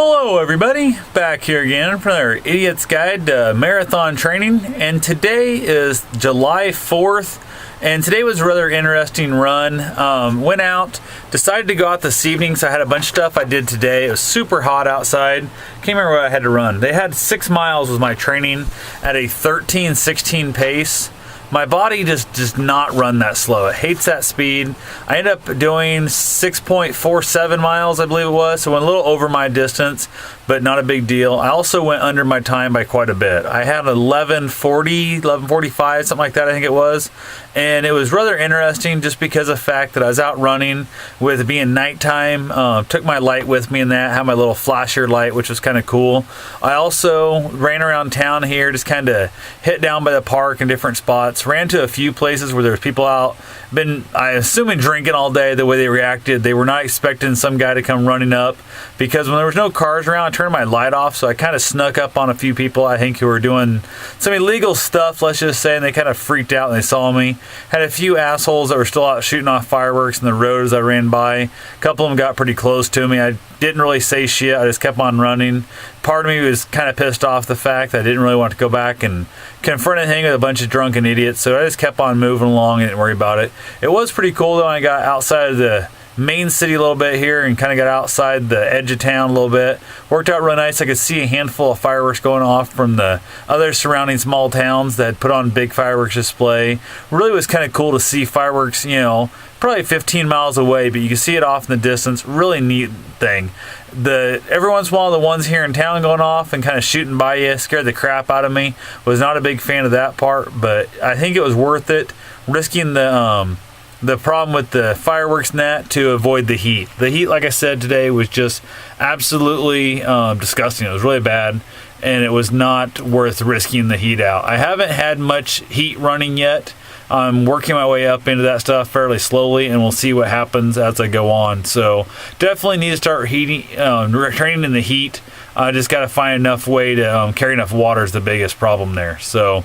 Hello everybody, back here again for another Idiot's Guide to Marathon Training, and today is July 4th, and today was a rather interesting run. Went out, decided to go out this evening, so I had a bunch of stuff I did today. It was super hot outside. Can't remember what I had to run. They had 6 miles was my training at a 13:16 pace. My body just does not run that slow. It hates that speed. I ended up doing 6.47 miles, I believe it was, so went a little over my distance, but not a big deal. I also went under my time by quite a bit. I had 11:40, 11:45, something like that I think it was, and it was rather interesting just because of the fact that I was out running with it being nighttime. Took my light with me in that, had my little flasher light, which was kind of cool. I also ran around town here, just kind of hit down by the park in different spots. Ran to a few places where there was people out, I assuming drinking all day. The way they reacted, they were not expecting some guy to come running up, because when there was no cars around, I turned my light off, so I kind of snuck up on a few people I think who were doing some illegal stuff, let's just say, and they kind of freaked out and they saw me. Had a few assholes that were still out shooting off fireworks in the road as I ran by. A couple of them got pretty close to me. I didn't really say shit, I just kept on running. Part of me was kind of pissed off the fact that I didn't really want to go back and confront and hang with a bunch of drunken idiots, so I just kept on moving along and didn't worry about it. It was pretty cool though when I got outside of the main city a little bit here and kind of got outside the edge of town a little bit. Worked out real nice. I could see a handful of fireworks going off from the other surrounding small towns that put on big fireworks display. Really was kind of cool to see fireworks, you know, probably 15 miles away, but you can see it off in the distance. Really neat thing. Every once in a while, the ones here in town going off and kind of shooting by you scared the crap out of me. Was not a big fan of that part, but I think it was worth it, risking the problem with the fireworks net to avoid the heat. The heat, like I said today, was just absolutely disgusting. It was really bad, and it was not worth risking the heat out. I haven't had much heat running yet. I'm working my way up into that stuff fairly slowly, and we'll see what happens as I go on. So definitely need to start training in the heat. I just got to find enough way to carry enough water is the biggest problem there. So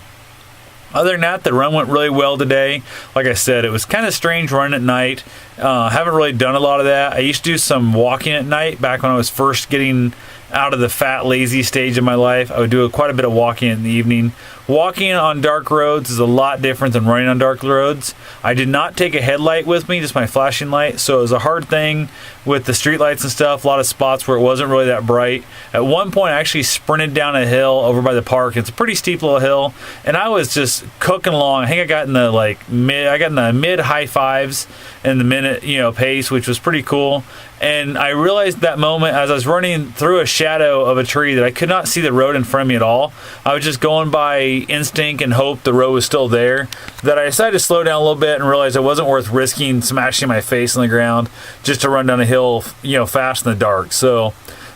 other than that, the run went really well today. Like I said, it was kind of strange running at night. Haven't really done a lot of that. I used to do some walking at night back when I was first getting out of the fat, lazy stage of my life. I would do quite a bit of walking in the evening. Walking on dark roads is a lot different than running on dark roads. I did not take a headlight with me, just my flashing light, so it was a hard thing with the street lights and stuff. A lot of spots where it wasn't really that bright. At one point, I actually sprinted down a hill over by the park. It's a pretty steep little hill, and I was just cooking along. I think I got in the mid high fives in the minute, pace, which was pretty cool. And I realized that moment as I was running through a shadow of a tree that I could not see the road in front of me at all. I was just going by instinct and hope the road was still there, that I decided to slow down a little bit and realize it wasn't worth risking smashing my face on the ground just to run down a hill, fast in the dark. So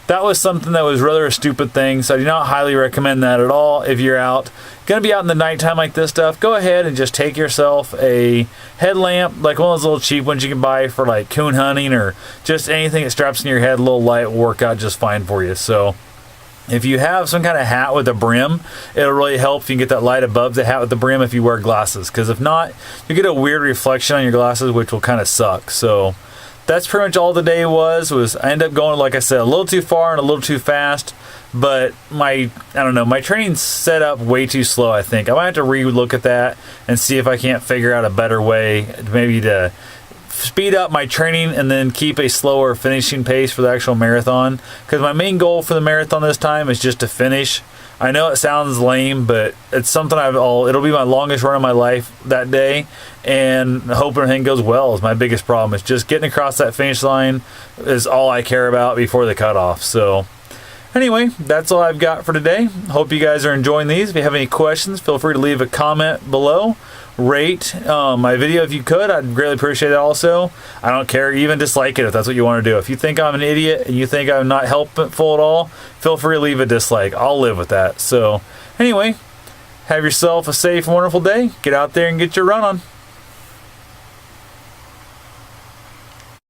that was something that was rather a stupid thing, so I do not highly recommend that at all. If you're gonna be out in the nighttime like this stuff, go ahead and just take yourself a headlamp, like one of those little cheap ones you can buy for like coon hunting, or just anything that straps in your head. A little light will work out just fine for you. So if you have some kind of hat with a brim, it'll really help if you can get that light above the hat with the brim if you wear glasses, because if not, you get a weird reflection on your glasses, which will kind of suck. So that's pretty much all the day was I ended up going, like I said, a little too far and a little too fast, but my training's set up way too slow, I think. I might have to re-look at that and see if I can't figure out a better way maybe to speed up my training and then keep a slower finishing pace for the actual marathon, because my main goal for the marathon this time is just to finish. I know it sounds lame, but it's something it'll be my longest run of my life that day, and hoping everything goes well is my biggest problem. It's just getting across that finish line is all I care about before the cutoff. So anyway, that's all I've got for today. Hope you guys are enjoying these. If you have any questions, feel free to leave a comment below. Rate my video if you could. I'd greatly appreciate it also. I don't care, even dislike it if that's what you want to do. If you think I'm an idiot and you think I'm not helpful at all, feel free to leave a dislike. I'll live with that. So anyway, have yourself a safe and wonderful day. Get out there and get your run on.